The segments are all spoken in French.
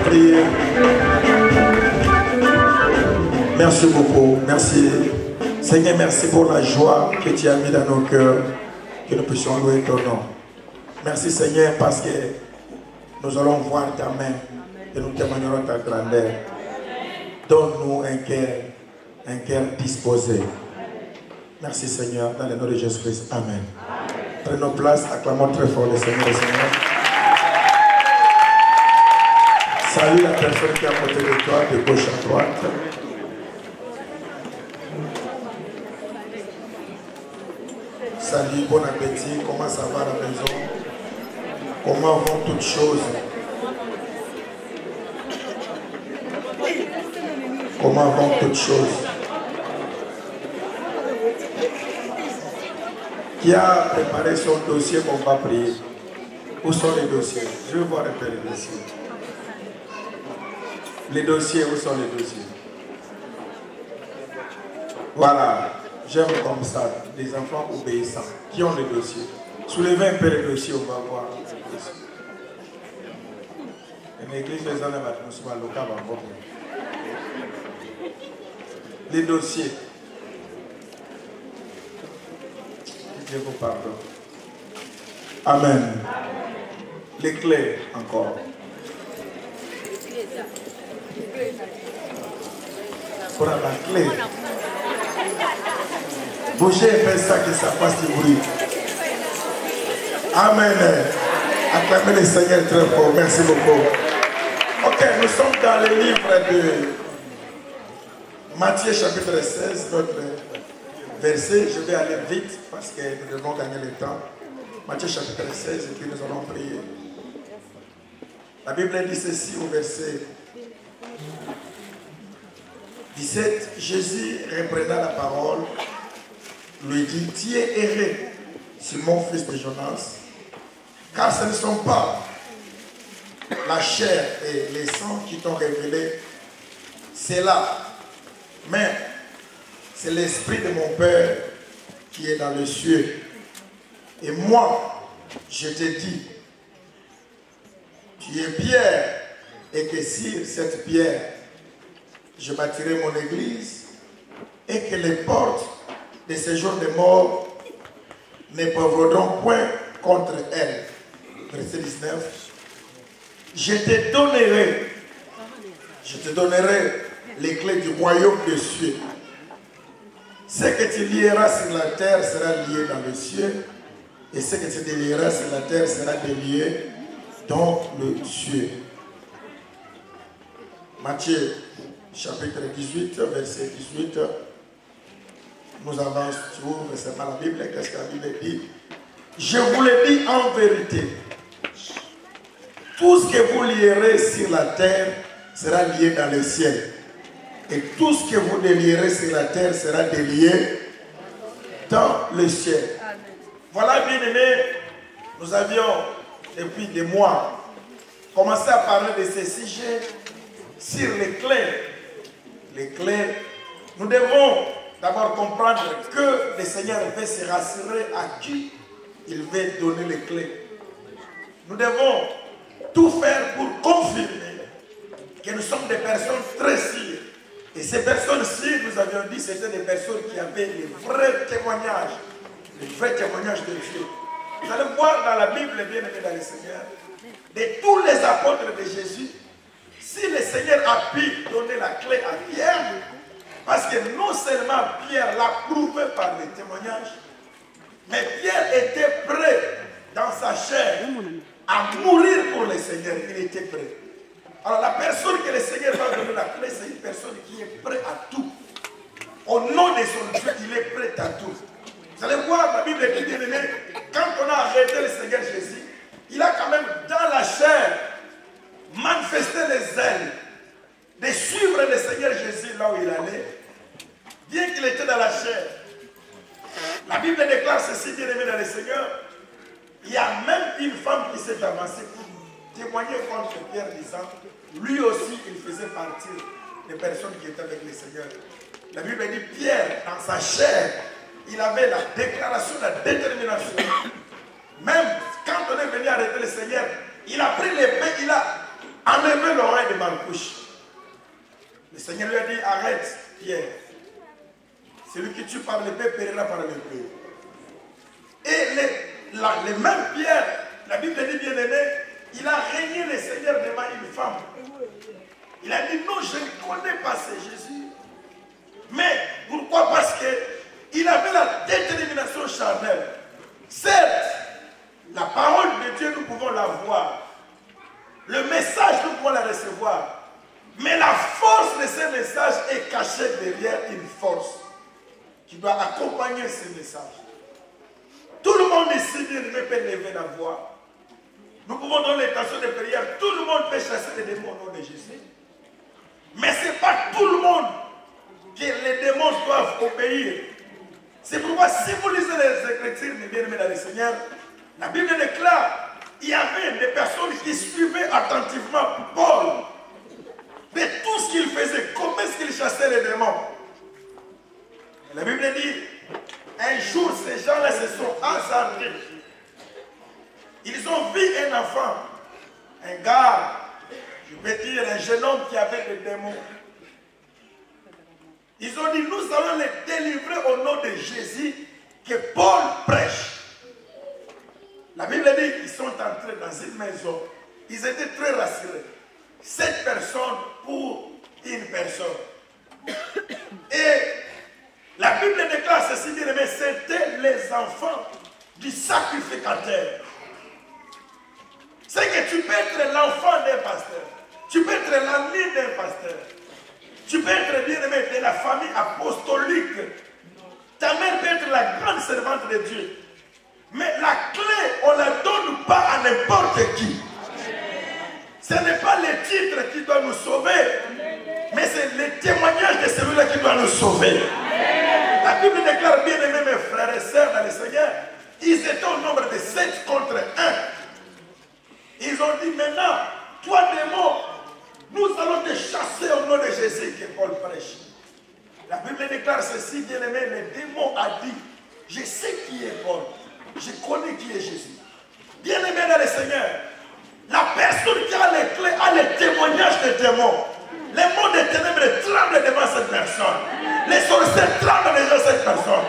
prier. Merci beaucoup. Merci. Seigneur, merci pour la joie que tu as mis dans nos cœurs, que nous puissions louer ton nom. Merci Seigneur parce que nous allons voir ta main et nous témoignerons ta grandeur. Donne-nous un cœur disposé. Merci Seigneur, dans le nom de Jésus-Christ. Amen. Prenons place, acclamons très fort le Seigneur, le Seigneur. Salut la personne qui est à côté de toi, de gauche à droite. Salut, bon appétit, comment ça va à la maison? Comment vont toutes choses? Comment vont toutes choses? Qui a préparé son dossier qu'on va prier? Où sont les dossiers? Je veux voir un peu les dossiers. Les dossiers, où sont les dossiers? Voilà, j'aime comme ça, des enfants obéissants. Qui ont les dossiers? Soulevez un peu les dossiers, on va voir les dossiers. L'église, les hommes, les dossiers. Dieu vous pardonne. Amen. Les clés encore. Pour la clé. Bougez et faites ça que ça fasse du bruit. Amen. Acclamez le Seigneur très fort. Merci beaucoup. Ok, nous sommes dans le livre de Matthieu chapitre 16, notre verset. Je vais aller vite parce que nous devons gagner le temps. Matthieu chapitre 16 et puis nous allons prier. La Bible dit ceci au verset 17. Jésus reprenant la parole, lui dit: tu es erré, Simon, fils de Jonas, car ce ne sont pas la chair et les sangs qui t'ont révélé cela, mais c'est l'Esprit de mon Père qui est dans les cieux. Et moi, je te dis, tu es pierre, et que sur cette pierre, je bâtirai mon église, et que les portes de ces jours de mort ne prévaudront point contre elle. Verset 19. Je te donnerai les clés du royaume des cieux. Ce que tu lieras sur la terre sera lié dans les cieux, et ce que tu délieras sur la terre sera délié dans le cieux. Matthieu chapitre 18, verset 18. Nous avançons toujours, c'est pas la Bible. Qu'est-ce que la Bible dit? Je vous le dis en vérité, tout ce que vous lierez sur la terre sera lié dans le ciel, et tout ce que vous délierez sur la terre sera délié dans le ciel. Voilà, bien aimés, nous avions depuis des mois commencé à parler de ces sujets sur les clés. Les clés, nous devons d'abord comprendre que le Seigneur veut se rassurer à qui il veut donner les clés. Nous devons tout faire pour confirmer que nous sommes des personnes très sûres. Et ces personnes sûres, nous avions dit, c'était des personnes qui avaient les vrais témoignages de Dieu. Vous allez voir dans la Bible, bien aimé dans le Seigneur, de tous les apôtres de Jésus, si le Seigneur a pu donner la clé à Pierre, parce que non seulement Pierre l'a prouvé par les témoignages, mais Pierre était prêt dans sa chair à mourir pour le Seigneur. Il était prêt. Alors la personne que le Seigneur va donner la clé, c'est une personne qui est prête à tout. Au nom de son Dieu, il est prêt à tout. Vous allez voir, la Bible dit, bien aimé, quand on a arrêté le Seigneur Jésus, il a quand même dans la chair manifesté les ailes de suivre le Seigneur Jésus là où il allait, bien qu'il était dans la chair. La Bible déclare ceci, bien aimé dans le Seigneur. Il y a même une femme qui s'est avancée pour témoigner contre Pierre, disant, lui aussi il faisait partie des personnes qui étaient avec le Seigneur. La Bible dit, Pierre, dans sa chair, il avait la déclaration, la détermination. Même quand on est venu arrêter le Seigneur, il a pris l'épée, il a enlever l'oreille de Malcouche. Le Seigneur lui a dit, arrête, Pierre. Celui qui tue par l'épée périra par l'épée. Et les mêmes Pierre, la Bible dit bien aimé, il a régné le Seigneur devant une femme. Il a dit, non, je ne connais pas ce Jésus. Mais pourquoi? Parce qu'il avait la détermination charnelle. Certes, la parole de Dieu, nous pouvons la voir. Le message, nous pouvons la recevoir. Mais la force de ce message est cachée derrière une force qui doit accompagner ce message. Tout le monde ici, bien aimé, peut lever la voix. Nous pouvons donner l'intention de prière. Tout le monde peut chasser les démons au nom de Jésus. Mais ce n'est pas tout le monde que les démons doivent obéir. C'est pourquoi si vous lisez les Écritures, mes bien-aimés dans le Seigneur, la Bible déclare qu'il y avait des personnes qui suivaient attentivement Paul. De tout ce qu'il faisait, comment est-ce qu'il chassait les démons. Et la Bible dit, un jour ces gens-là se sont hasardés. Ils ont vu un enfant, un gars, je peux dire un jeune homme qui avait des démons. Ils ont dit, nous allons les délivrer au nom de Jésus que Paul prêche. La Bible dit qu'ils sont entrés dans une maison. Ils étaient très rassurés. 7 personnes pour une personne. Et la Bible déclare ceci, mais c'était les enfants du sacrificateur. C'est que tu peux être l'enfant d'un pasteur. Tu peux être l'ami d'un pasteur. Tu peux être bien-aimé de la famille apostolique. Ta mère peut être la grande servante de Dieu. Mais la clé, on ne la donne pas à n'importe qui. Ce n'est pas le titre qui doit nous sauver, mais c'est le témoignage de celui-là qui doit nous sauver. La Bible déclare, bien aimés mes frères et sœurs dans le Seigneur, ils étaient au nombre de 7 contre 1. Ils ont dit maintenant, toi démon, nous allons te chasser au nom de Jésus que Paul prêche. La Bible déclare ceci, bien aimé, le démon a dit, je sais qui est Paul, je connais qui est Jésus. Bien aimé dans le Seigneur, la personne qui a les clés a le témoignage des démons. Les mondes des ténèbres tremblent devant cette personne. Les sorciers tremblent devant cette personne.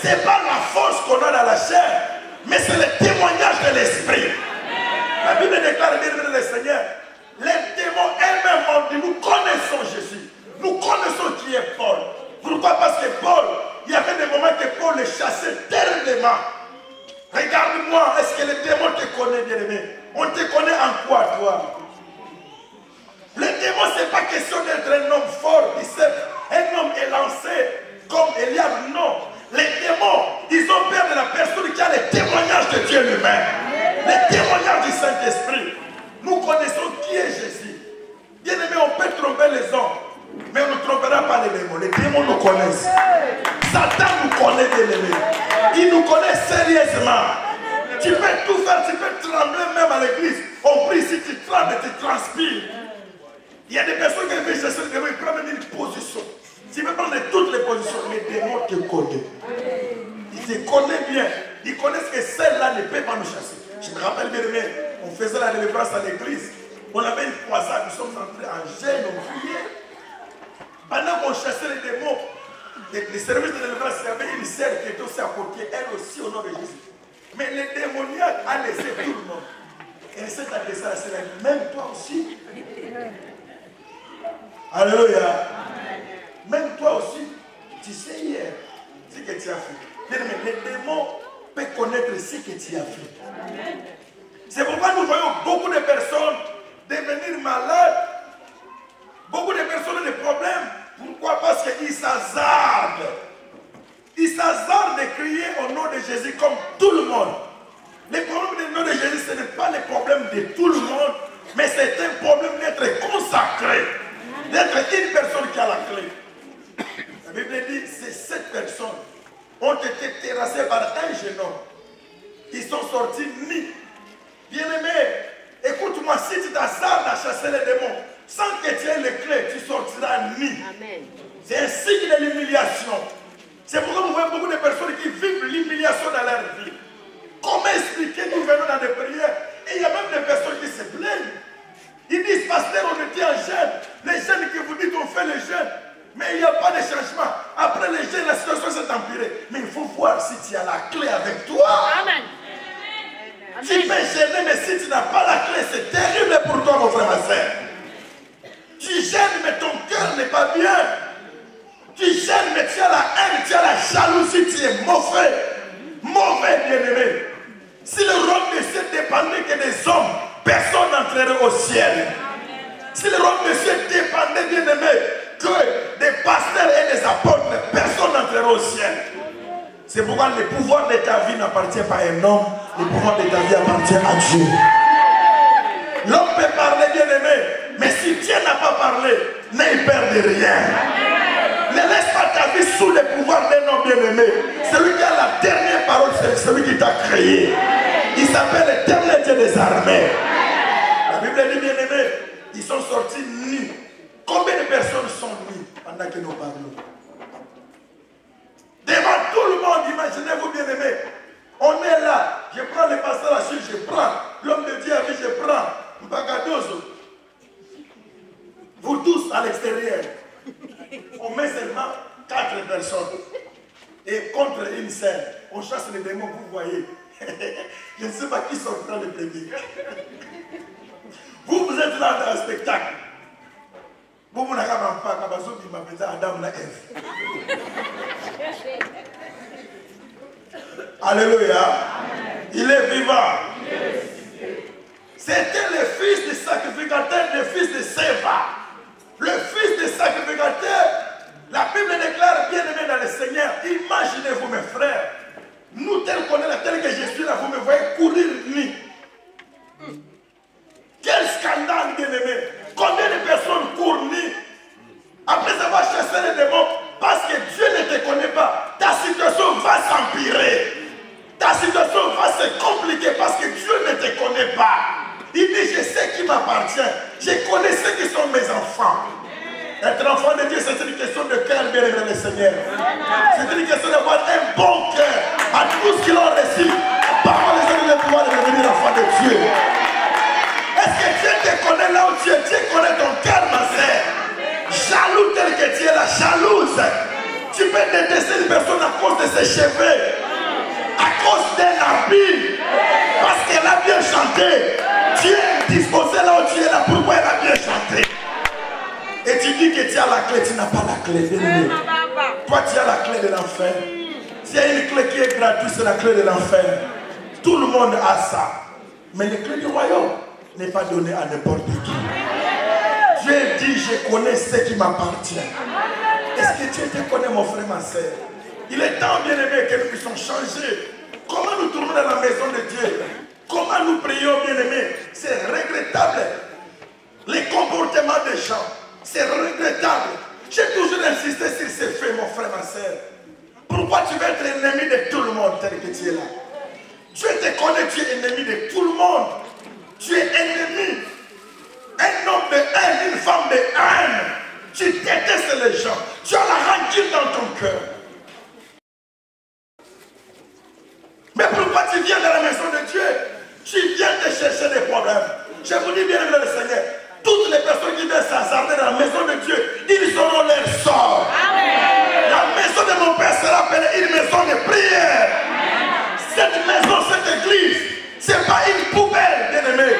Ce n'est pas la force qu'on a dans la chair, mais c'est le témoignage de l'esprit. La Bible déclare, bien aimé dans le Seigneur, les démons eux-mêmes ont dit, nous connaissons Jésus. Nous connaissons qui est Paul. Pourquoi? Parce que Paul, il y avait des moments que Paul les chassait terriblement. Regarde-moi, est-ce que les démons te connaissent, bien-aimé? On te connaît en quoi, toi? Les démons, ce n'est pas question d'être un homme fort, un homme élancé comme Eliab, non. Les démons, ils ont peur de la personne qui a le témoignage de Dieu lui-même. Le témoignage du Saint-Esprit. Nous connaissons qui est Jésus. Bien-aimé, on peut tromper les hommes, mais on ne trompera pas les démons. Les démons nous connaissent. Satan nous connaît, bien-aimé. Il nous connaît sérieusement. Tu peux tout faire, tu peux trembler même à l'église. On prie, si tu trembles, tu transpires. Il y a des personnes qui veulent chercher le démon, ils prennent même une position. Tu peux prendre toutes les positions, les démons te connaissent. Ils te connaissent bien. Ils connaissent que celle-là ne peut pas nous chasser. Je me rappelle bien, on faisait la délivrance à l'église. On avait une croisade, nous sommes entrés en gêne, on priait. Pendant qu'on chassait les démons, les services de délivrance, il y avait une sœur qui était aussi à côté, elle aussi au nom de Jésus. Mais le démoniaque a laissé tout le monde. Et elle s'est adressée à la sœur, même toi aussi. Alléluia. Même toi aussi, tu sais hier ce que tu as fait. Mais les démons peuvent connaître ce que tu as fait. C'est pourquoi nous voyons beaucoup de personnes devenir malades. Beaucoup de personnes ont des problèmes. Pourquoi? Parce qu'ils s'hasardent. Ils s'hasardent de crier au nom de Jésus comme tout le monde. Le problème du nom de Jésus, ce n'est pas le problème de tout le monde, mais c'est un problème d'être consacré, d'être une personne qui a la clé. La Bible dit, ces 7 personnes ont été terrassées par un jeune homme. Ils sont sortis nus. Bien-aimé, écoute-moi, si tu t'hasardes à chasser les démons, sans que tu aies les clés, tu sortiras nu. C'est un signe de l'humiliation. C'est pourquoi nous voyons beaucoup de personnes qui vivent l'humiliation dans leur vie. Comment expliquer, nous venons dans des prières, et il y a même des personnes qui se plaignent. Ils disent, sortis en jeûne. Les jeûnes que vous dites, on fait les jeûnes. Mais il n'y a pas de changement. Après les jeûnes, la situation s'est empirée. Mais il faut voir si tu as la clé avec toi. Amen. Tu peux gêner, mais si tu n'as pas la clé, c'est terrible pour toi, mon frère, ma soeur. Tu gênes, mais ton cœur n'est pas bien. Tu gênes, mais tu as la haine, tu as la jalousie, tu es mauvais. Mauvais, bien-aimé. Si le royaume de Dieu dépendait que des hommes, personne n'entrerait au ciel. Si le royaume de Dieu dépendait, bien-aimé, que des pasteurs et des apôtres, personne n'entrerait au ciel. C'est pourquoi le pouvoir de ta vie n'appartient pas à un homme, le pouvoir de ta vie appartient à Dieu. L'homme peut parler, bien-aimé, mais si Dieu n'a pas parlé, n'aie peur de rien. Ne laisse pas ta vie sous le pouvoir d'un homme bien-aimé. Celui qui a la dernière parole, c'est celui qui t'a créé. Il s'appelle l'Éternel Dieu des armées. La Bible dit, bien-aimé, ils sont sortis nus. Combien de personnes sont nues pendant que nous parlons? Devant tout le monde, imaginez-vous, bien-aimé. On est là. Je prends le pasteur Achille, je prends. L'homme de Dieu a dit, je prends. Mbagadozo. Vous tous à l'extérieur. On met seulement 4 personnes. Et contre une scène, on chasse les démons, vous voyez. Je ne sais pas qui sortira le premier. Vous êtes là dans un spectacle. Vous n'avez pas Adam et Ève. Alléluia. Il est vivant. C'était le fils du sacrificateur, le fils de Séva. Le fils du sacrificateur. La Bible déclare, bien aimé dans le Seigneur, imaginez-vous mes frères, nous tel qu'on est là, tel que je suis là, vous me voyez courir nu. Quel scandale, bien aimé. Combien de personnes courent nues après avoir chassé les démons parce que Dieu ne te connaît pas. Ta situation va s'empirer. Ta situation va se compliquer parce que Dieu ne te connaît pas. Il dit, je sais qui m'appartient. Je connais ceux qui sont mes enfants. Être enfant de Dieu, c'est une question de cœur, bien aimé le Seigneur. C'est une question d'avoir un bon cœur à tous qui l'ont reçu. Parfois, les hommes de pouvoir devenir enfant de Dieu. Est-ce que Dieu te connaît là où tu es? Dieu connaît ton cœur, ma sœur. Jaloux tel que tu es là, jalouse. Tu peux détester une personne à cause de ses cheveux, à cause d'un habit, parce qu'elle a bien chanté. Tu es disposé là où tu es là, pourquoi elle a bien chanté? Et tu dis que tu as la clé, tu n'as pas la clé. Toi, tu as la clé de l'enfer. S'il y a une clé qui est gratuite, c'est la clé de l'enfer. Tout le monde a ça. Mais la clé du royaume n'est pas donnée à n'importe qui. Dieu dit, je connais ce qui m'appartient. Est-ce que Dieu te connaît, mon frère, ma soeur? Il est temps, bien aimé, que nous puissions changer. Comment nous tournons dans la maison de Dieu? Comment nous prions, bien aimé? C'est regrettable. Les comportements des gens. C'est regrettable. J'ai toujours insisté sur ces faits, mon frère, ma soeur. Pourquoi tu veux être ennemi de tout le monde tel que tu es là? Dieu te connaît, tu es ennemi de tout le monde. Tu es ennemi. Un homme de haine, une femme de haine. Tu détestes les gens. Tu as la rancune dans ton cœur. Mais pourquoi tu viens dans la maison de Dieu? Tu viens te chercher des problèmes. Je vous dis bien, le Seigneur. Toutes les personnes qui viennent s'hasarder dans la maison de Dieu, ils auront leur sort. Amen. La maison de mon Père sera appelée une maison de prière. Amen. Cette maison, cette église, ce n'est pas une poubelle, bien-aimé.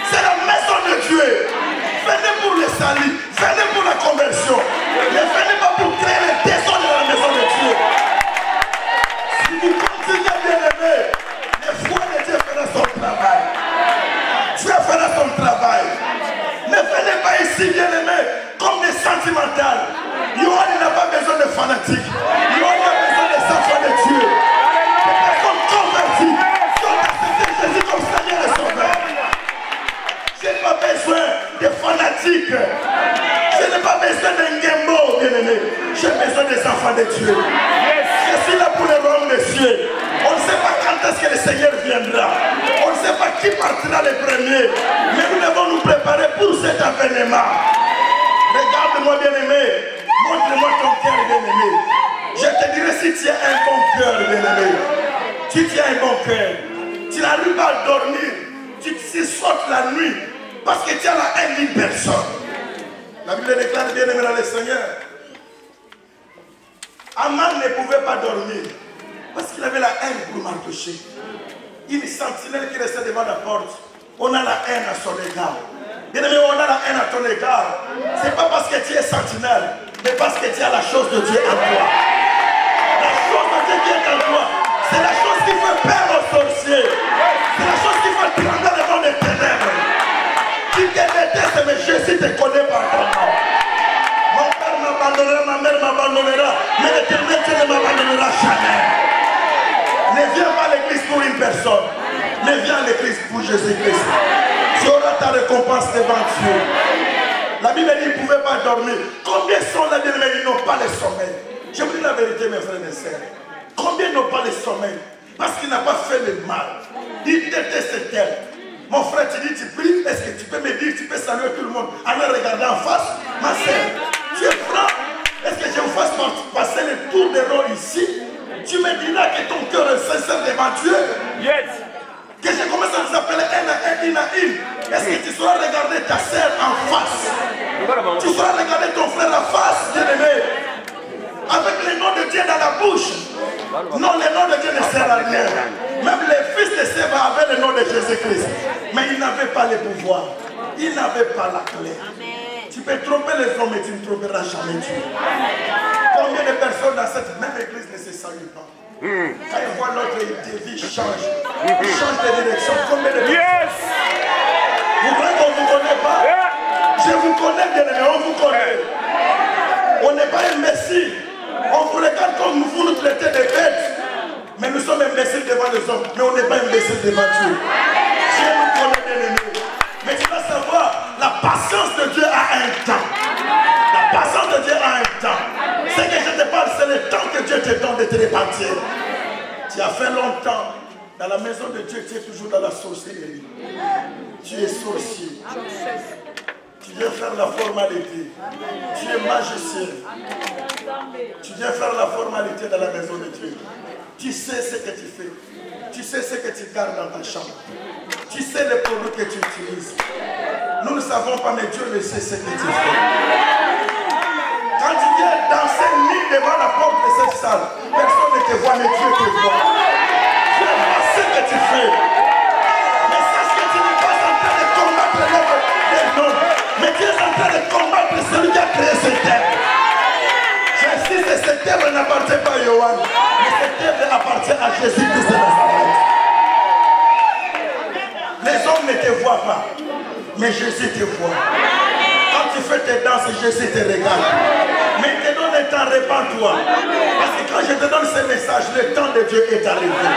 C'est la maison de Dieu. Amen. Venez pour le salut, venez pour la conversion. Ne venez pas pour créer le désordre dans la maison de Dieu. Si vous continuez, bien-aimé, le foi de Dieu fera son travail. Dieu fera son travail. Ne venez pas ici, bien-aimés, comme des sentimentales. Yoann n'a pas besoin de fanatiques. Yoann a besoin des enfants de Dieu. Des personnes converties qui ont accepté Jésus comme Seigneur et Sauveur. Je n'ai pas besoin de fanatiques. Je n'ai pas besoin d'un guémo, bien-aimé. J'ai besoin des enfants de Dieu. Je suis là pour le royaume des cieux. On ne sait pas quand est-ce que le Seigneur viendra. On ne sait pas qui partira le premier. Mais nous devons nous préparer pour cet avènement. Regarde-moi, bien-aimé. Montre-moi ton cœur, bien-aimé. Je te dirai si tu as un bon cœur, bien-aimé. Si tu as un bon cœur, tu n'arrives pas à dormir. Tu sautes la nuit parce que tu as la haine d'une personne. La Bible déclare, bien aimé dans le Seigneur, Aman ne pouvait pas dormir parce qu'il avait la haine pour Mardochée. Une sentinelle qui restait devant la porte. On a la haine à son égard. Bien aimé, on a la haine à ton égard. Ce n'est pas parce que tu es sentinelle, mais parce que tu as la chose de Dieu en toi. La chose de Dieu qui est en toi, c'est la chose qui fait peur aux sorciers. C'est la chose qui fait trembler le monde des ténèbres. Tu te détestes, mais Jésus te connaît par ton nom. Mon père m'abandonnera, ma mère m'abandonnera, mais l'Éternel Dieu ne m'abandonnera jamais. Ne viens pas à l'église pour une personne, mais viens à l'église pour Jésus-Christ. Tu auras ta récompense devant Dieu. La Bible dit qu'ils ne pouvaient pas dormir. Combien sont là, bien-aimés, ils n'ont pas le sommeil? Je vous dis la vérité, mes frères et sœurs. Combien n'ont pas le sommeil? Parce qu'il n'a pas fait le mal. Il déteste tel. Mon frère, tu dis, tu pries, est-ce que tu peux me dire, tu peux saluer tout le monde en me regardant en face? Ma sœur, tu es franc? Est-ce que je vous fasse passer le tour de rôle ici? Tu me diras que ton cœur est sincère devant Dieu? Yes. Que je commence à vous appeler un à un, une à une. Est-ce que tu sauras regarder ta sœur en face? Tu sauras regarder ton frère en face, bien-aimé? Avec le nom de Dieu dans la bouche. Non, le nom de Dieu ne sert à rien. Même les fils de Séba avaient le nom de Jésus-Christ. Mais ils n'avaient pas le pouvoir. Ils n'avaient pas la clé. Tu peux tromper les hommes, mais tu ne tromperas jamais Dieu. Combien de personnes dans cette même église ne se saluent pas? Quand ils voient l'autre, vie change. Ils changent de direction. Combien de personnes? Vous croyez qu'on ne vous connaît pas? Je vous connais, bien aimé, on vous connaît. On n'est pas imbéciles. On vous regarde comme vous nous traitez de bêtes. Mais nous sommes imbéciles devant les hommes. Mais on n'est pas imbéciles devant Dieu. Dieu nous connaît, bien aimé. Mais tu dois savoir, la patience de Dieu a un temps. La patience de Dieu a un temps. Ce que je te parle, c'est le temps que Dieu te donne de te repentir. Tu as fait longtemps. Dans la maison de Dieu, tu es toujours dans la sorcellerie. Tu es sorcier. Tu viens faire la formalité. Tu es magicien. Tu viens faire la formalité dans la maison de Dieu. Tu sais ce que tu fais. Tu sais ce que tu gardes dans ta chambre. Tu sais les produits que tu utilises. Nous ne savons pas, mais Dieu le sait ce que tu fais. Quand tu viens danser nu devant la porte de cette salle, personne ne te voit, mais Dieu te voit. Dieu voit ce que tu fais. Mais sache que tu n'es pas en train de combattre l'œuvre des hommes, mais tu es en train de combattre celui qui a créé cette terre. J'insiste, cette œuvre n'appartient pas à Yohan, mais cette œuvre appartient à Jésus-Christ de Nazareth. Les hommes ne te voient pas, mais Jésus te voit. Quand tu fais tes danses, Jésus te regarde. Mais il te donne un temps, répands-toi. Parce que quand je te donne ce message, le temps de Dieu est arrivé.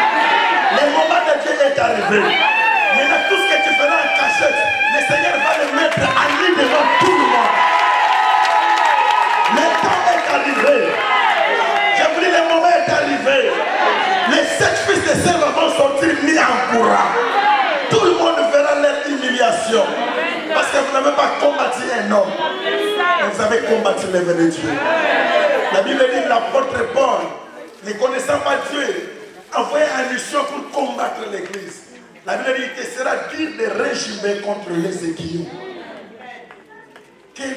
Le moment de Dieu est arrivé. Maintenant, tout ce que tu feras en cachette, le Seigneur va le mettre en ligne devant tout le monde. Le temps est arrivé. Je vous dis, le moment est arrivé. Les 7 fils de Séba vont sortir mis en courant. Tout le monde verra leur humiliation. Parce que vous n'avez pas combattu un homme. Mais vous avez combattu l'œuvre de Dieu. La Bible dit l'apôtre Paul, ne connaissant pas Dieu, envoyé en mission pour combattre l'église. La Bible dit que ce sera dire de régimer contre les aiguillons. Quel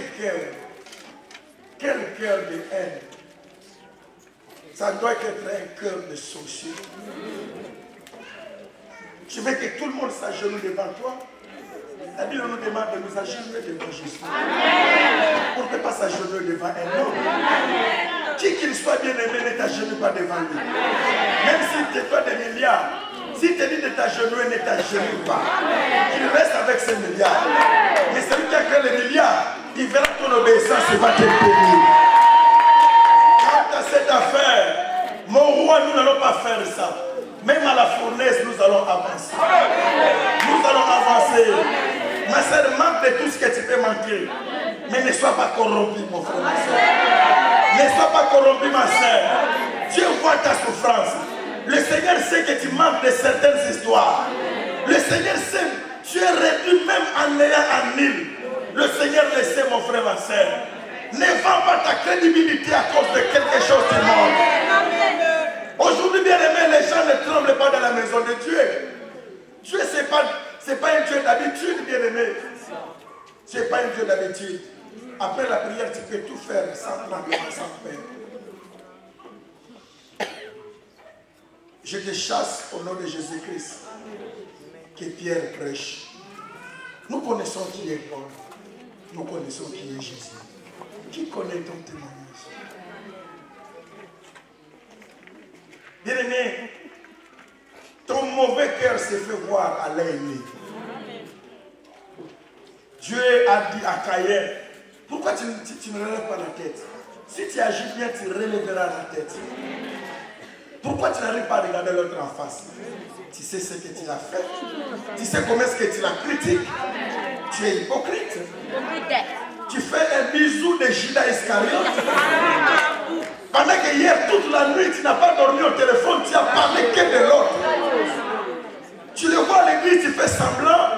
cœur de haine. Ça doit être un cœur de sorcier. Tu veux que tout le monde s'agenouille devant toi? La Bible nous demande de nous agenouiller devant Jésus. On ne peut pas s'agenouiller devant un homme. Qui qu'il soit bien aimé, ne t'agenouille pas devant lui. Même s'il te donne des milliards, s'il te dit de t'agenouiller, ne t'agenouille pas. Il reste avec ses milliards. Mais celui qui a créé les milliards, il verra ton obéissance et va te bénir. Quant à cette affaire, mon roi, nous n'allons pas faire ça. Même à la fournaise, nous allons avancer. Nous allons avancer. Ma soeur, manque de tout ce que tu peux manquer. Mais ne sois pas corrompu, mon frère, ma soeur. Ne sois pas corrompu, ma soeur. Dieu voit ta souffrance. Le Seigneur sait que tu manques de certaines histoires. Le Seigneur sait, tu es réduit même en ayant un île. Le Seigneur le sait, mon frère, ma soeur. Ne vends pas ta crédibilité à cause de quelque chose du monde. Aujourd'hui, bien aimé, les gens ne tremblent pas dans la maison de Dieu. Dieu, ce n'est pas un Dieu d'habitude, bien aimé. Ce n'est pas un Dieu d'habitude. Après la prière, tu peux tout faire sans plan, sans peur. Je te chasse au nom de Jésus-Christ. Que Pierre prêche. Nous connaissons qui est Paul. Nous connaissons qui est Jésus. Qui connaît ton témoignage? Bien-aimé, ton mauvais cœur s'est fait voir à l'œil nu. Dieu a dit à Caïn, pourquoi tu ne relèves pas la tête? Si tu agis bien, tu relèveras la tête. Pourquoi tu n'arrives pas à regarder l'autre en face? Tu sais ce que tu as fait. Tu sais comment est-ce que tu l'as critiqué. Tu es hypocrite. Tu fais un bisou de Judas Iscariote. Pendant que hier, toute la nuit, tu n'as pas dormi au téléphone, tu as parlé que de l'autre. Tu le vois à l'église, tu fais semblant.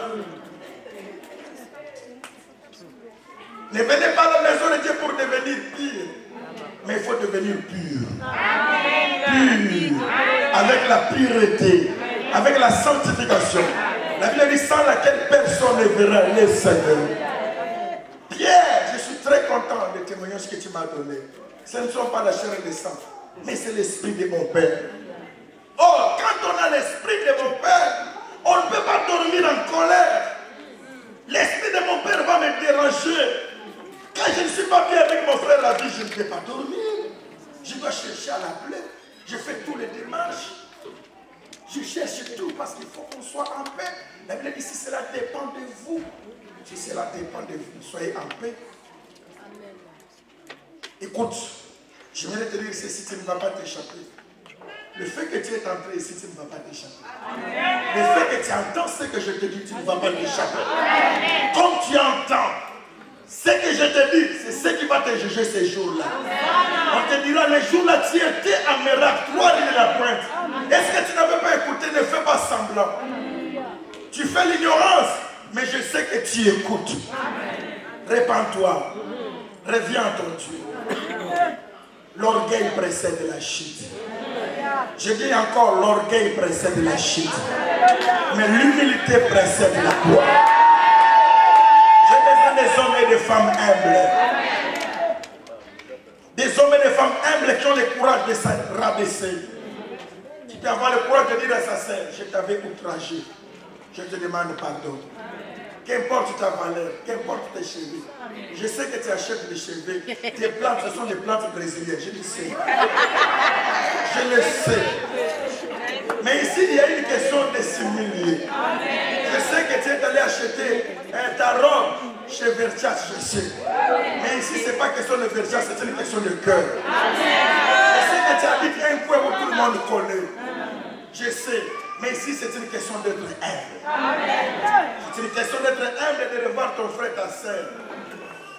Ne venez pas à la maison de Dieu pour devenir pire. Mais il faut devenir pur. Pur. Avec la pureté. Avec la sanctification. La Bible dit sans laquelle personne ne verra le Seigneur. Pierre, je suis très content des témoignages que tu m'as donnés. Ce ne sont pas la chair et le sang, mais c'est l'esprit de mon Père. Oh, quand on a l'esprit de mon Père, on ne peut pas dormir en colère. L'esprit de mon Père va me déranger. Quand je ne suis pas bien avec mon frère la vie, je ne peux pas dormir. Je dois chercher à l'appeler. Je fais tous les démarches. Je cherche tout parce qu'il faut qu'on soit en paix. La Bible dit si cela dépend de vous, si cela dépend de vous, soyez en paix. Écoute, je viens de te dire ceci, tu ne vas pas t'échapper. Le fait que tu es entré ici, tu ne vas pas t'échapper. Le fait que tu entends ce que je te dis, tu ne vas pas t'échapper. Comme tu entends ce que je te dis, c'est ce qui va te juger ces jours-là. On te dira, les jours-là, tu étais à miracle, 3 de la pointe. Est-ce que tu n'avais pas écouté? Ne fais pas semblant. Tu fais l'ignorance, mais je sais que tu écoutes. Répands-toi. Reviens à ton Dieu. L'orgueil précède la chute. Je dis encore, l'orgueil précède la chute. Mais l'humilité précède la gloire. J'ai besoin des hommes et des femmes humbles. Des hommes et des femmes humbles qui ont le courage de se rabaisser. Qui peuvent avoir le courage de dire à sa sœur, je t'avais outragé. Je te demande pardon. Qu'importe ta valeur, qu'importe tes cheveux. Je sais que tu achètes des cheveux. Tes plantes, ce sont des plantes brésiliennes. Je le sais. Je le sais. Mais ici, il y a une question de s'humilier. Je sais que tu es allé acheter ta robe chez Versace, je sais. Mais ici, ce n'est pas question de Versace, c'est une question de cœur. Je sais que tu habites un coin où tout le monde connaît. Je sais. Mais ici, c'est une question d'être humble. C'est une question d'être humble et de revoir ton frère, ta soeur.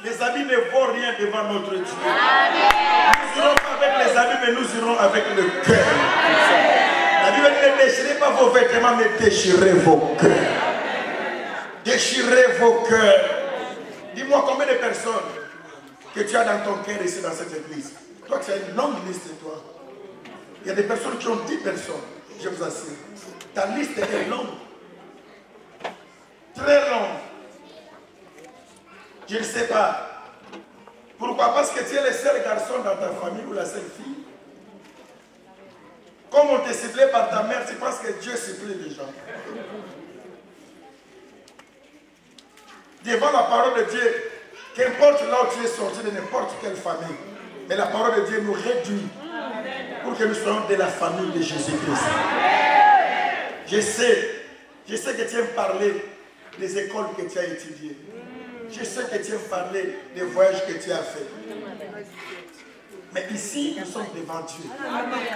Les habits ne vaut rien devant notre Dieu. Nous irons pas avec les habits, mais nous irons avec le cœur. La Bible dit, ne déchirez pas vos vêtements, mais déchirez vos cœurs. Déchirez vos cœurs. Dis-moi combien de personnes que tu as dans ton cœur ici dans cette église. Toi, tu as une longue liste de toi. Il y a des personnes qui ont 10 personnes, je vous assure. Ta liste est longue. Très longue. Je ne sais pas. Pourquoi? Parce que tu es le seul garçon dans ta famille ou la seule fille. Comme on te ciblait par ta mère, tu penses que Dieu cible les gens. Devant la parole de Dieu, qu'importe là où tu es sorti de n'importe quelle famille, mais la parole de Dieu nous réduit pour que nous soyons de la famille de Jésus-Christ. Je sais que tu aimes parler des écoles que tu as étudiées. Je sais que tu aimes parler des voyages que tu as faits. Mais ici, nous sommes devant Dieu.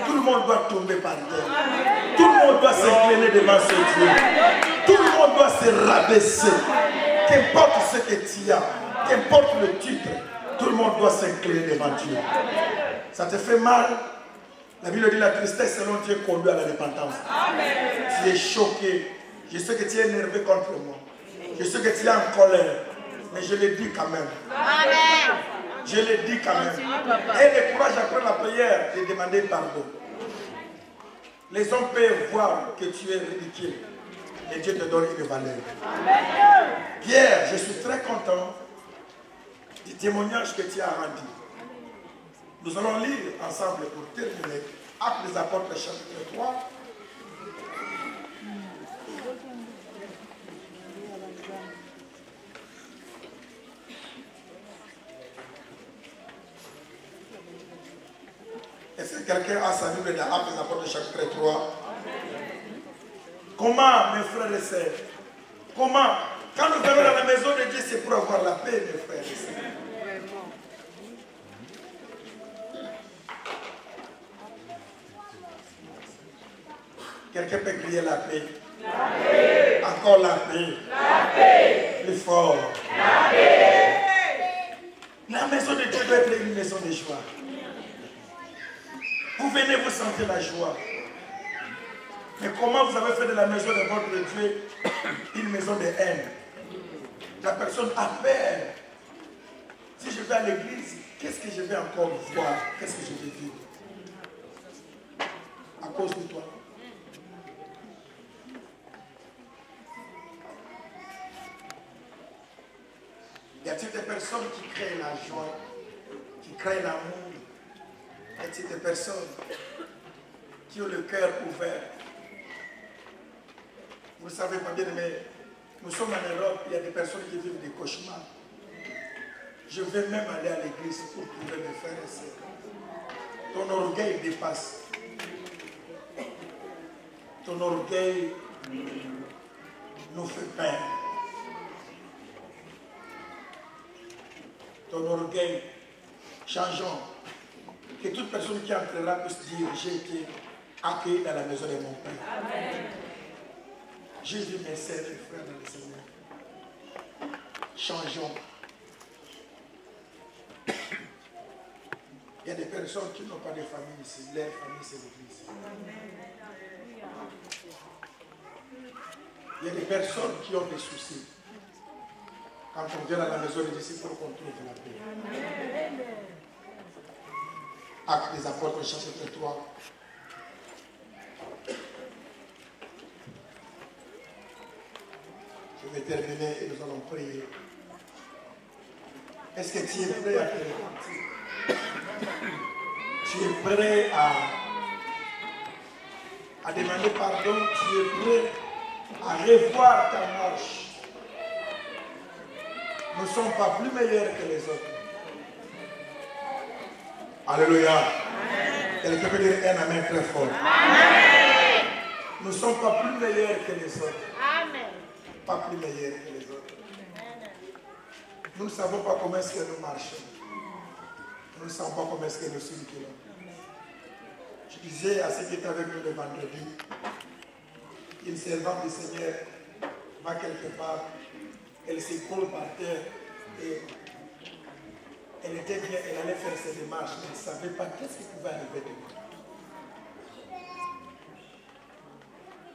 Tout le monde doit tomber par terre. Tout le monde doit s'incliner devant ce Dieu. Tout le monde doit se rabaisser. Qu'importe ce que tu as, qu'importe le titre, tout le monde doit s'incliner devant Dieu. Ça te fait mal? La Bible dit la tristesse selon Dieu conduit à la repentance. Tu es choqué. Je sais que tu es énervé contre moi. Je sais que tu es en colère. Mais je le dis quand même. Amen. Je le dis quand même. Et le courage après la prière de demander pardon. Les hommes peuvent voir que tu es ridicule. Et Dieu te donne une valeur. Pierre, je suis très content du témoignage que tu as rendu. Nous allons lire ensemble pour terminer Actes des Apôtres chapitre 3. Est-ce que quelqu'un a sa Bible dans Actes des Apôtres chapitre 3? Comment, mes frères et sœurs? Comment? Quand nous venons dans la maison de Dieu, c'est pour avoir la paix, mes frères et sœurs. Quelqu'un peut crier la paix. La paix. Encore la paix. La paix. Plus fort. La paix. La maison de Dieu doit être une maison de joie. Vous venez, vous sentez la joie. Mais comment vous avez fait de la maison de votre Dieu une maison de haine? La personne a peur. Si je vais à l'église, qu'est-ce que je vais encore voir? Qu'est-ce que je vais vivre? À cause de toi. Y a-t-il des personnes qui créent la joie, qui créent l'amour? Y a-t-il des personnes qui ont le cœur ouvert? Vous ne savez pas bien, mais nous sommes en Europe, il y a des personnes qui vivent des cauchemars. Je vais même aller à l'église pour trouver mes frères et sœurs. Ton orgueil dépasse. Ton orgueil nous fait peur. Ton orgueil, changeons. Que toute personne qui entrera puisse dire, j'ai été accueilli dans la maison de mon Père. Amen. J'ai vu mes sœurs et frères dans le Seigneur. Changeons. Il y a des personnes qui n'ont pas de famille ici. Leur famille, c'est l'église. Il y a des personnes qui ont des soucis. Quand on vient à la maison de Dieu, c'est pour qu'on trouve la paix. Actes des Apôtres, chapitre 3. Je vais terminer et nous allons prier. Est-ce que tu es prêt à te repentir? Tu es prêt à demander pardon? Tu es prêt à revoir ta marche? Nous ne sommes pas plus meilleurs que les autres. Alléluia. Quelqu'un peut dire un amen très fort. Amen. Nous ne sommes pas plus meilleurs que les autres. Amen. Pas plus meilleurs que les autres. Nous ne savons pas comment est-ce que nous marchons. Nous ne savons pas comment est-ce que nous circulons. Je disais à ceux qui étaient avec nous le vendredi, une servante du Seigneur va quelque part, elle s'écoule par terre et elle était bien, elle allait faire ses démarches, mais elle ne savait pas qu'est-ce qui pouvait arriver demain.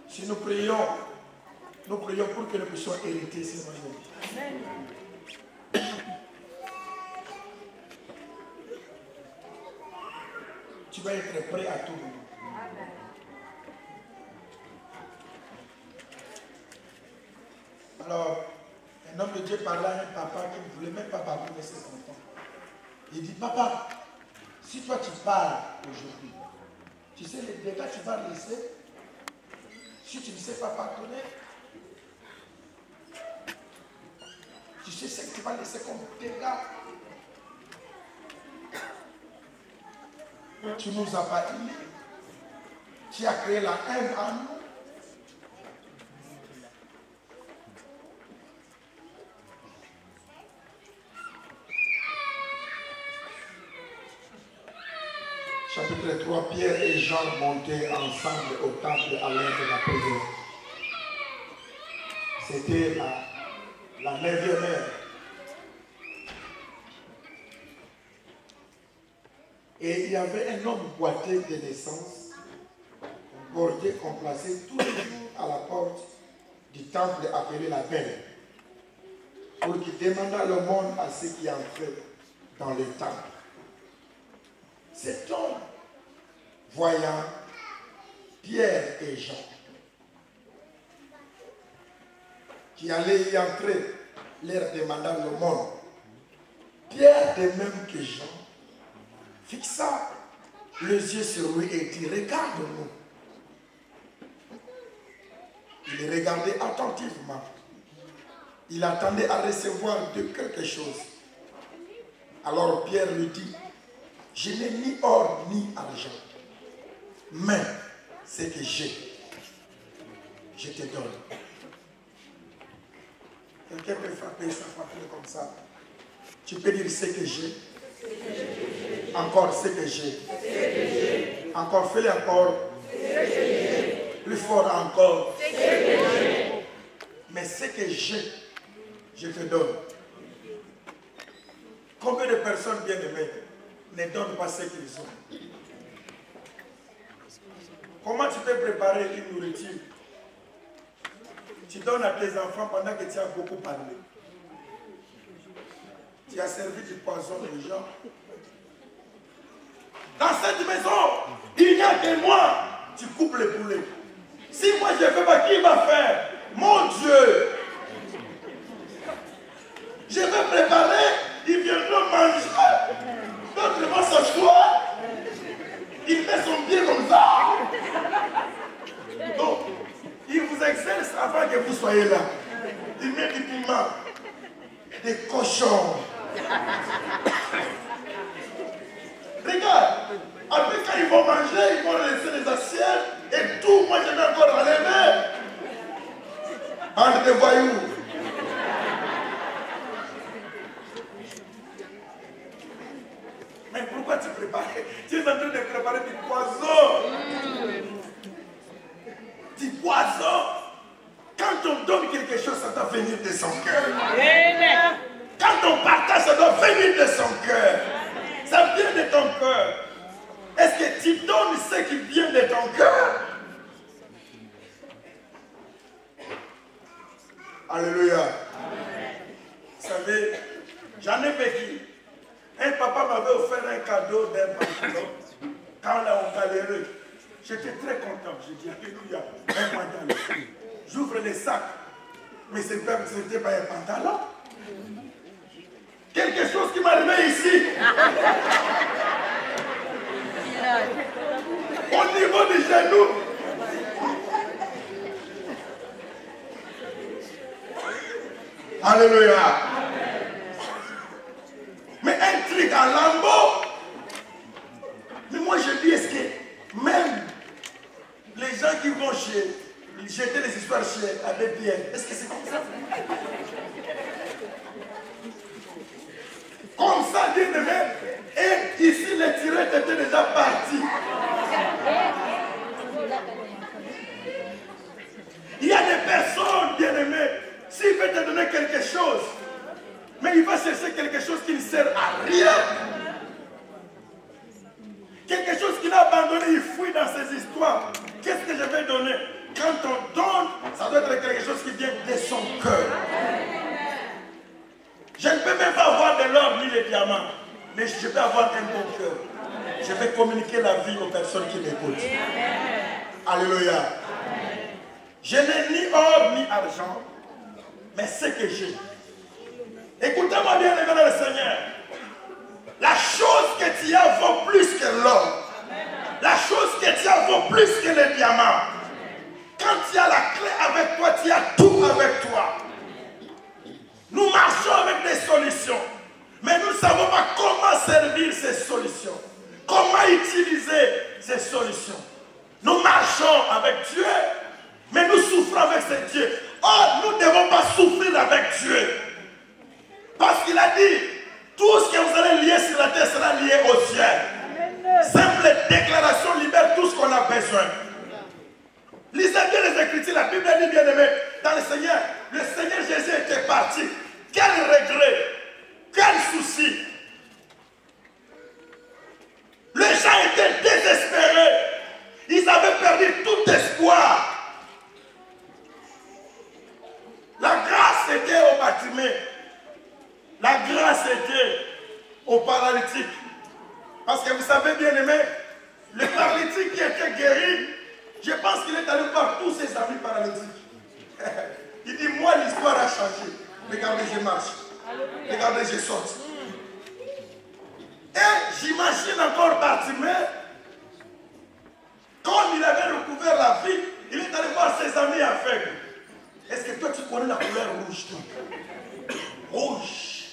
Si nous prions pour que nous puissions hériter ces royaumes. Tu vas être prêt à tout moment. Alors, un homme de Dieu parlait à un papa qui ne voulait même pas baptiser ses enfants. Il dit, papa, si toi tu pars aujourd'hui, tu sais les dégâts que tu vas laisser, si tu ne sais pas pardonner, tu sais ce que tu vas laisser comme dégâts. Tu nous as pas aimés. Tu as créé la haine en nous. Chapitre 3, Pierre et Jean montaient ensemble au temple à l'heure de la prière. C'était la 9e heure. Et il y avait un homme boiteux de naissance, bordé, qu'on plaçait tous les jours à la porte du temple appelé la Belle, pour qu'il demandât le monde à ceux qui entraient dans le temple. Cet homme, voyant Pierre et Jean, qui allaient y entrer, leur demanda le monde. Pierre, de même que Jean, fixa les yeux sur lui et dit, regarde-nous. Il les regardait attentivement. Il attendait à recevoir de quelque chose. Alors Pierre lui dit, je n'ai ni or ni argent, mais ce que j'ai, je te donne. Quelqu'un peut frapper sa poitrine comme ça. Tu peux dire ce que j'ai. Encore ce que j'ai. Encore, fais-le encore. Plus fort encore. Mais ce que j'ai, je te donne. Combien de personnes bien-aimées ne donnent pas ce qu'ils ont? Comment tu peux préparer une nourriture? Tu donnes à tes enfants pendant que tu as beaucoup parlé. Tu as servi du poison aux gens. Dans cette maison, il n'y a que moi. Tu coupes les poulets. Si moi je ne fais pas, qui va faire? Mon Dieu. Je vais préparer, ils viendront manger. D'autres vont s'asseoir. Ils met son pied comme ça. Donc, il vous exerce avant que vous soyez là. Il met du piment, des cochons. Regarde, après quand ils vont manger, ils vont laisser les assiettes et tout. Moi, je vais encore enlever. Bande de voyous. Mais pourquoi tu prépares? Tu es en train de préparer du poison. Du poison. Quand on donne quelque chose, ça doit venir de son cœur. Quand on partage, ça doit venir de son cœur. Ça vient de ton cœur. Est-ce que tu donnes ce qui vient de ton cœur? Alléluia. Vous savez, j'en ai vécu. Un papa m'avait offert un cadeau d'un pantalon. Quand on a galéré, j'étais très content. J'ai dit, alléluia, un pantalon. J'ouvre les sacs. Mais ce n'était pas un pantalon. Quelque chose qui m'arrivait ici. Au niveau du genou. Alléluia. Mais un truc en lambeau. Mais moi je dis, est-ce que même les gens qui vont jeter les histoires chez Abbé Pierre, est-ce que c'est comme ça? Comme ça, bien-aimé. Et ici, les tirettes étaient déjà partis. Il y a des personnes, bien-aimées, s'il veut te donner quelque chose, mais il va chercher quelque chose qui ne sert à rien. Quelque chose qu'il a abandonné, il fouille dans ses histoires. Qu'est-ce que je vais donner? Quand on donne, ça doit être quelque chose qui vient de son cœur. Je ne peux même pas avoir de l'or ni les diamants, mais je peux avoir un bon cœur. Je vais communiquer la vie aux personnes qui m'écoutent. Alléluia. Je n'ai ni or ni argent, mais ce que j'ai. Écoutez-moi bien, les dans le Seigneur. La chose que tu as vaut plus que l'or. La chose que tu as vaut plus que les diamants. Quand tu as la clé avec toi, tu as tout avec toi. Nous marchons avec des solutions, mais nous ne savons pas comment servir ces solutions. Comment utiliser ces solutions. Nous marchons avec Dieu, mais nous souffrons avec ce Dieu. Or, nous ne devons pas souffrir avec Dieu. Parce qu'il a dit, tout ce que vous allez lier sur la terre sera lié au ciel. Simple déclaration libère tout ce qu'on a besoin. Lisez bien les Écritures, la Bible dit bien aimé, dans le Seigneur Jésus était parti. Quel regret, quel souci. Les gens étaient désespérés. Ils avaient perdu tout espoir. La grâce était au bâtiment. La grâce était au paralytique. Parce que vous savez bien aimé, le paralytique qui était guéri, je pense qu'il est allé voir tous ses amis paralytiques. Il dit, moi l'histoire a changé. Regardez, je marche. Regardez, je saute. J'imagine encore Bartimée, comme il avait recouvert la vie, il est allé voir ses amis aveugles. Est-ce que toi tu connais la couleur rouge, toi? Rouge.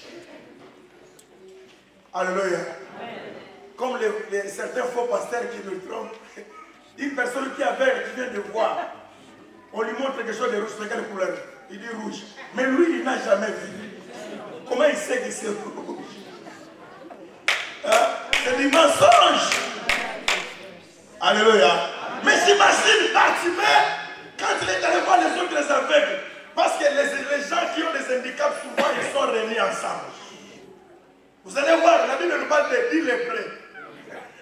Alléluia. Comme certains faux pasteurs qui me trompent. Une personne qui est aveugle, qui vient de voir, on lui montre quelque chose de rouge, c'est quelle couleur? Il dit rouge. Mais lui, il n'a jamais vu. Comment il sait que c'est rouge? C'est du mensonge. Alléluia. Mais j'imagine Bartimée, quand il est allé voir les autres aveugles, parce que les gens qui ont des handicaps, souvent, ils sont réunis ensemble. Vous allez voir, la Bible nous parle de 10 lépreux.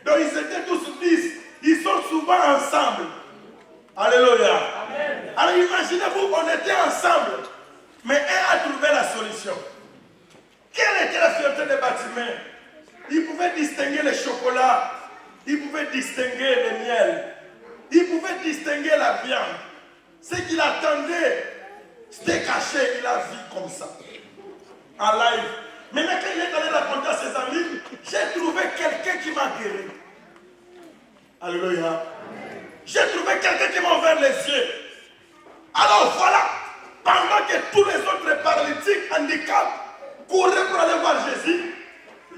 Donc ils étaient tous 10. Ils sont souvent ensemble. Alléluia. Amen. Alors imaginez-vous, on était ensemble. Mais un a trouvé la solution. Quelle était la fierté de Bartimée? Il pouvait distinguer le chocolat. Il pouvait distinguer le miel. Il pouvait distinguer la viande. Ce qu'il attendait, c'était caché. Il a vu comme ça. En live. Maintenant, quand il est allé raconter à ses amis, j'ai trouvé quelqu'un qui m'a guéri. Alléluia. J'ai trouvé quelqu'un qui m'a ouvert les yeux. Alors voilà, pendant que tous les autres paralytiques, handicaps, couraient pour aller voir Jésus,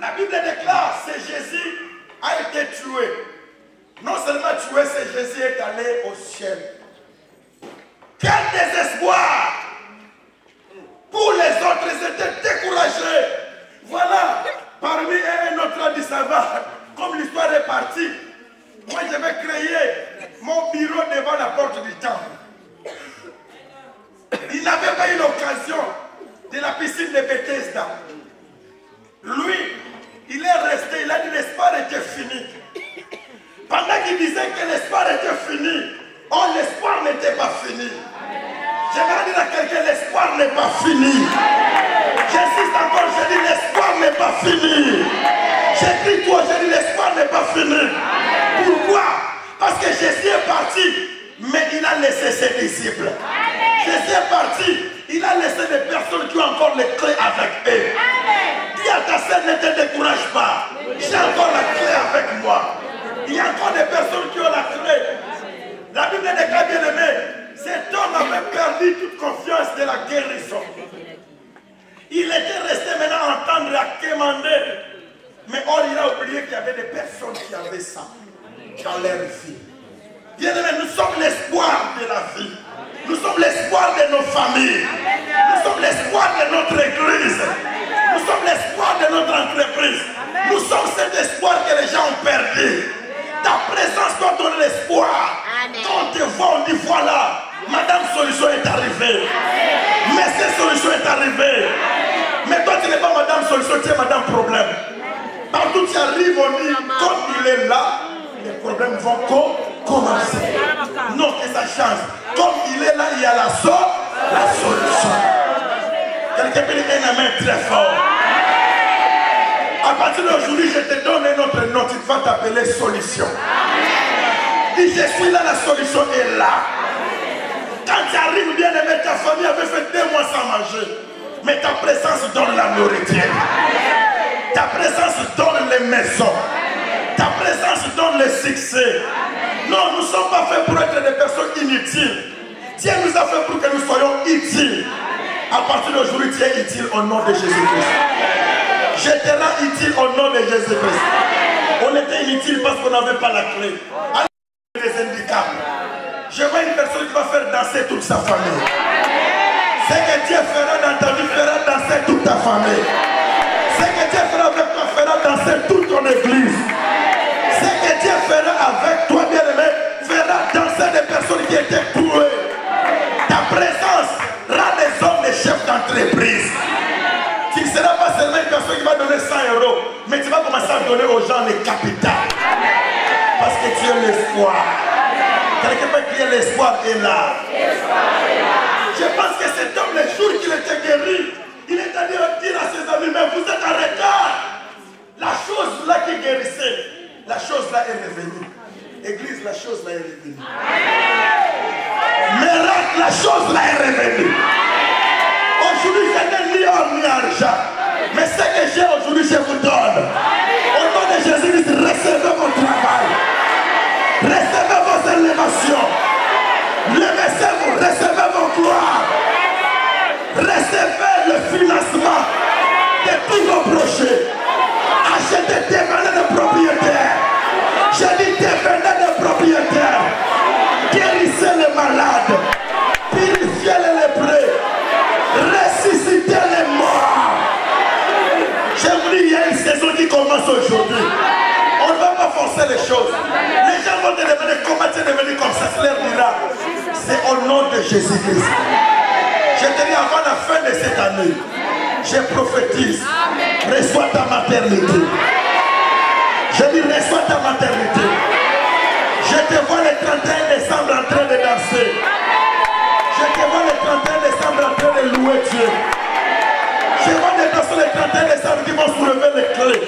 la Bible déclare que Jésus a été tué. Non seulement tué, c'est Jésus est allé au ciel. Quel désespoir! Pour les autres, ils étaient découragés. Voilà, parmi un autre a dit ça va, comme l'histoire est partie. Moi, je vais créer mon bureau devant la porte du temple. Il n'avait pas eu l'occasion de la piscine de Bethesda. Lui, il est resté, il a dit l'espoir était fini. Pendant qu'il disait que l'espoir était fini, oh, l'espoir n'était pas fini. Je vais dire à quelqu'un, l'espoir n'est pas fini. J'insiste encore, je dis l'espoir n'est pas fini. J'écris toi, je dis l'espoir n'est pas fini. Pourquoi? Parce que Jésus est parti, mais il a laissé ses disciples. Jésus est parti, il a laissé des personnes qui ont encore les clés avec eux. Dis à ta sœur, ne te décourage pas. J'ai encore la clé avec moi. Il y a encore des personnes qui ont la clé. La Bible déclare, bien aimé, cet homme avait perdu toute confiance de la guérison. Il était resté maintenant à entendre, à quémander. Mais or, il a oublié qu'il y avait des personnes qui avaient ça dans leur vie. Bien aimé, nous sommes l'espoir de la vie. Nous sommes l'espoir de nos familles. Nous sommes l'espoir de notre église. Nous sommes l'espoir de notre entreprise. Nous sommes cet espoir que les gens ont perdu. Ta présence doit donner l'espoir. Quand on te voit, on dit voilà, Madame Solution est arrivée. Monsieur Solution est arrivé. Mais toi, tu n'es pas Madame Solution, tu es Madame Problème. Partout tu arrives, on dit, comme il est là, les problèmes vont commencer. Non, que ça change. Comme il est là, il y a la solution. Quelqu'un peut dire un amen très fort. À partir d'aujourd'hui, je te donne un autre nom. Tu vas t'appeler solution. Dis, je suis là, la solution est là. Quand tu arrives, bien aimé, ta famille avait fait 2 mois sans manger. Mais ta présence donne la nourriture. Ta présence donne les maisons. Ta présence donne le succès. Non, nous ne sommes pas faits pour être des personnes inutiles. Dieu nous a fait pour que nous soyons utiles. À partir d'aujourd'hui, tu es utile au nom de Jésus-Christ. Je te rends utile au nom de Jésus-Christ. On était inutile parce qu'on n'avait pas la clé. Alors, les handicaps. Je vois une personne qui va faire danser toute sa famille. Ce que Dieu fera dans ta vie fera danser toute ta famille. Ce que Dieu fera avec toi fera danser toute ton église. Ce que Dieu fera avec toi, bien-aimé, fera danser des personnes qui étaient clouées. Ta présence rend des hommes des chefs d'entreprise. Tu ne seras pas seulement une personne qui va donner 100 €, mais tu vas commencer à donner aux gens les capitales. Parce que tu es l'espoir. Quelqu'un peut crier l'espoir est là. Je pense que cet homme, le jour qu'il était guéri, il est allé dire à ses amis, mais vous êtes en retard. La chose là qui guérissait, la chose là est revenue. Église, la chose là est revenue. Miracle, la chose là est revenue. Aujourd'hui, je n'ai ni or ni argent. Mais ce que j'ai aujourd'hui, je vous donne. Au nom de Jésus. l'élévation. Vous recevez vos gloires. Recevez le financement de tous vos projets. Achetez, devenez de propriétaires. J'ai dit devenez de propriétaires. Guérissez les malades. Purifiez les lépreux. Ressuscitez les morts. J'ai voulu, il y a une saison qui commence aujourd'hui. On ne va pas forcer les choses. Les gens vont te demander comment tu es devenu comme ça. C'est leur dira. C'est au nom de Jésus-Christ. Je te dis avant la fin de cette année, je prophétise. Reçois ta maternité. Je dis reçois ta maternité. Je te vois le 31 décembre en train de danser. Je te vois le 31 décembre en train de louer Dieu. Je vois des personnes le 31 décembre qui vont soulever les clés.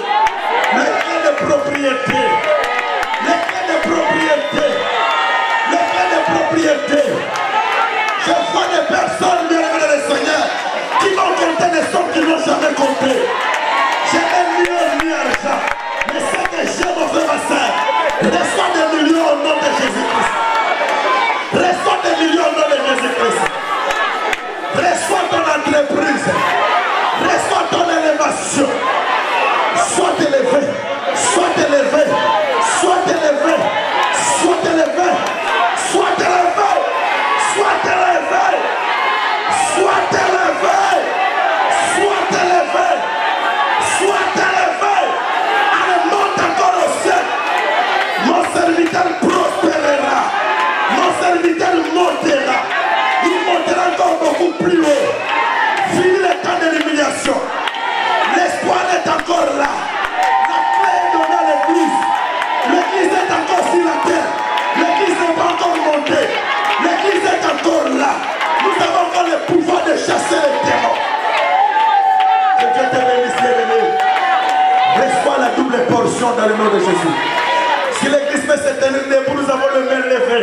Les clés de propriété. Les clés de propriété. Les clés de propriété. Je vois des personnes, bien aimées le Seigneur, qui vont compter des sommes qu'ils n'ont jamais comptées. J'ai un million ni argent. Mais c'est que j'ai mon frère, ma soeur. Reçois des millions au nom de Jésus-Christ. Reçois des millions au nom de Jésus-Christ. Reçois ton entreprise. Reçois ton élévation. Sois élevé. Sois élevé. Sois élevé. Sois élevé. Sois élevé. Sois élevé. Sois élevé. Sois élevé. Sois élevé. Allez, monte encore au ciel. Mon serviteur prospérera. Mon serviteur montera. Il montera encore beaucoup plus haut. Fini le temps de l'humiliation. L'espoir est encore là. La clé est donnée à l'église. L'église est encore sur la terre. L'église n'est pas encore montée. L'église est encore là. Nous avons encore le pouvoir de chasser les démons. Que Dieu te bénisse, bien-aimé. Reçois la double portion dans le nom de Jésus. Si l'église peut se tenir debout, nous avons le main levé.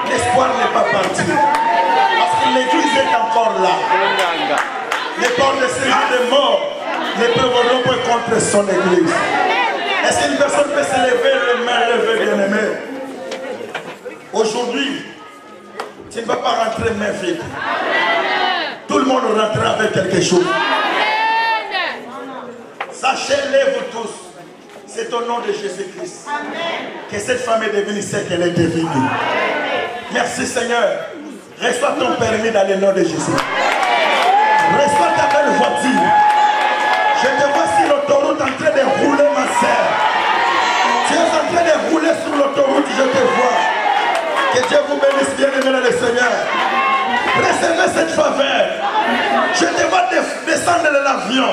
L'espoir n'est pas parti. Parce que l'église est encore là. Les portes de séjour des morts ne peuvent rompre contre son église. Est-ce qu'une personne peut se lever, les mains levées, bien-aimé? Aujourd'hui, tu ne vas pas rentrer main vide. Tout le monde rentrera avec quelque chose. Sachez-les vous tous. C'est au nom de Jésus-Christ que cette femme est devenue ce qu'elle est devenue. Merci Seigneur. Reçois ton permis dans le nom de Jésus. Reçois ta belle voiture. Je te vois sur l'autoroute en train de rouler, ma sœur. Tu es en train de rouler sur l'autoroute, je te vois. Que Dieu vous bénisse, bien-aimé le Seigneur. Recevez cette faveur. Je te vois descendre de l'avion.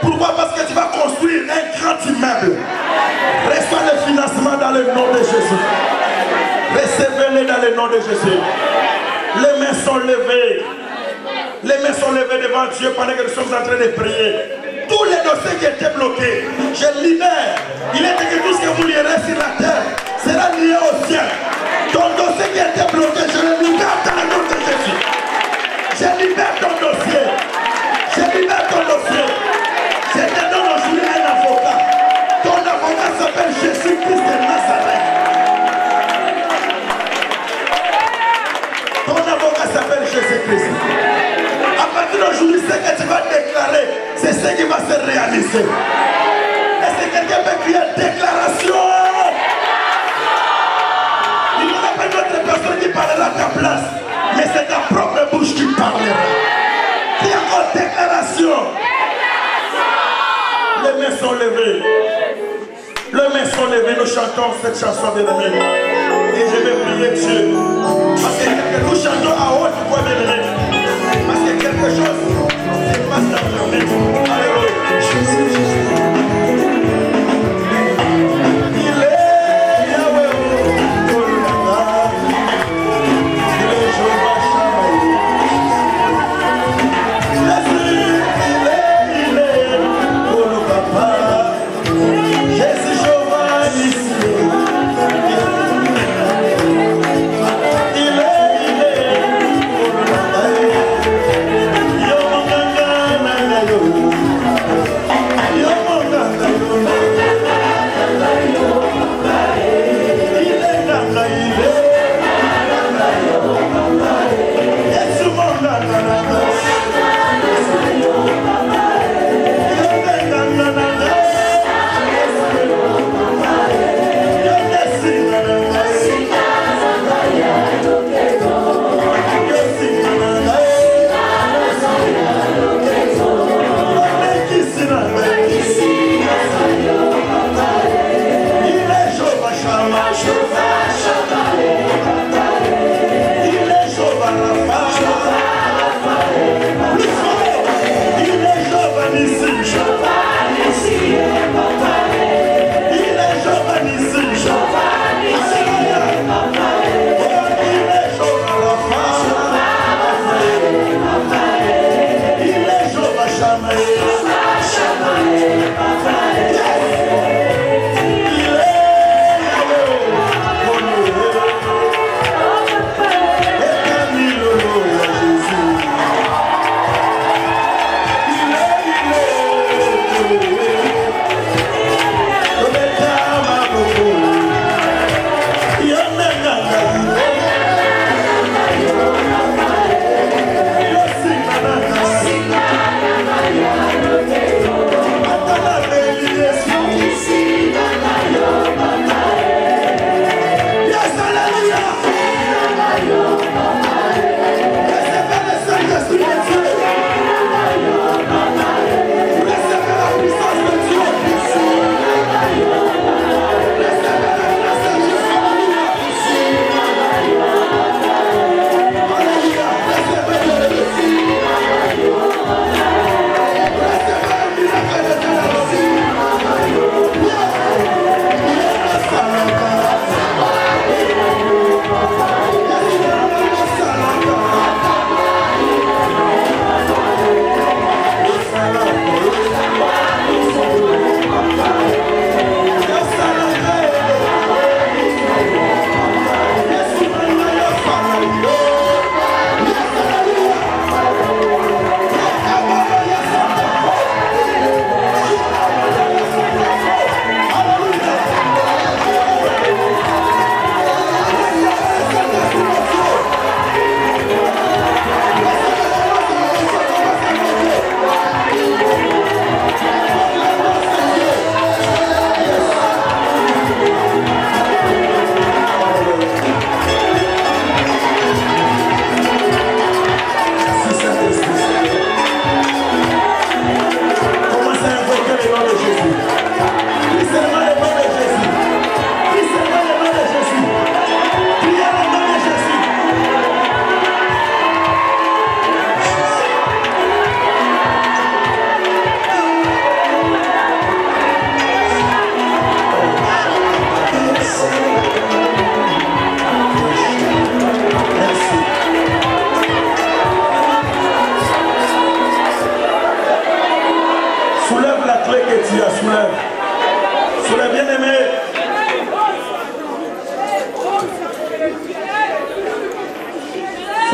Pourquoi? Parce que tu vas construire un grand immeuble. Reçois le financement dans le nom de Jésus. Recevez-le dans le nom de Jésus. Les mains sont levées. Les mains sont levées devant Dieu pendant que nous sommes en train de prier. Tous les dossiers qui étaient bloqués, je libère. Il est écrit tout ce que vous lirez sur la terre sera lié au ciel. Ton dossier qui était bloqué, je le libère dans le nom de Jésus. Je libère ton dossier. Je libère ton dossier. Je te donne aujourd'hui un avocat. Ton avocat s'appelle Jésus-Christ de Nazareth. Ton avocat s'appelle Jésus-Christ. À partir d'aujourd'hui, ce que tu vas déclarer, c'est ce qui va se réaliser. Est-ce que quelqu'un peut crier déclaration? Il n'y aura pas une autre personne qui parlera à ta place, mais c'est ta propre bouche qui parlera. Il y a encore déclaration. Les mains sont levées. Les mains sont levées. Nous chantons cette chanson bien-aimée. Et je vais prier Dieu. Parce que nous chantons à haute voix bien-aimée. Parce que quelque chose se passe dans la main. Alléluia. Il est Yahweh. Il est Jéhovah Shammah. Il est pour le papa. Jésus Jéhovah ici.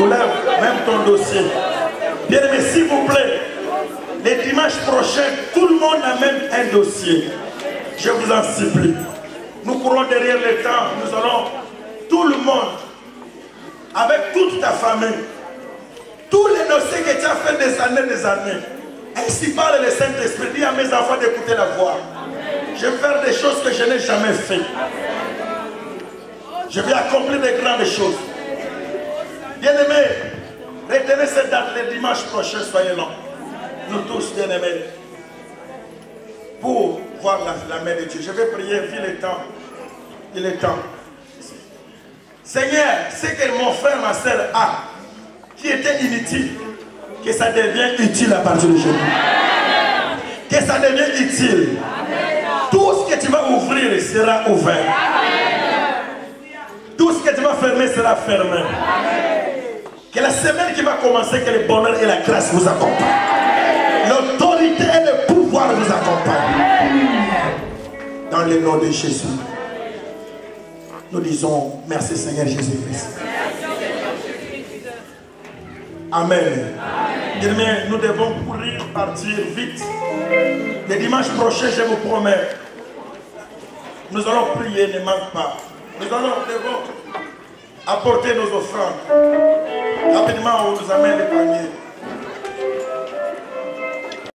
Soulève même ton dossier. Bien-aimé, s'il vous plaît, les dimanches prochains, tout le monde amène un dossier. Je vous en supplie. Nous courons derrière le temps. Nous allons, tout le monde, avec toute ta famille, tous les dossiers que tu as fait des années. Ainsi parle le Saint-Esprit. Dis à mes enfants d'écouter la voix. Je vais faire des choses que je n'ai jamais faites. Je vais accomplir de grandes choses. Bien-aimés, retenez cette date, le dimanche prochain, soyez là. Nous tous, bien-aimés, pour voir la main de Dieu. Je vais prier, vu le temps. Il est temps. Seigneur, ce que mon frère, ma soeur a, qui était inutile, que ça devienne utile à partir d'aujourd'hui. Que ça devienne utile. Tout ce que tu vas ouvrir sera ouvert. Tout ce que tu vas fermer sera fermé. Que la semaine qui va commencer, que le bonheur et la grâce vous accompagnent. L'autorité et le pouvoir vous accompagnent. Dans le nom de Jésus. Nous disons merci Seigneur Jésus-Christ. Amen. Amen. Nous devons courir, partir vite. Le dimanche prochain, je vous promets, nous allons prier, ne manque pas. Nous devons apporter nos offrandes. Rapidement, on nous amène les paniers.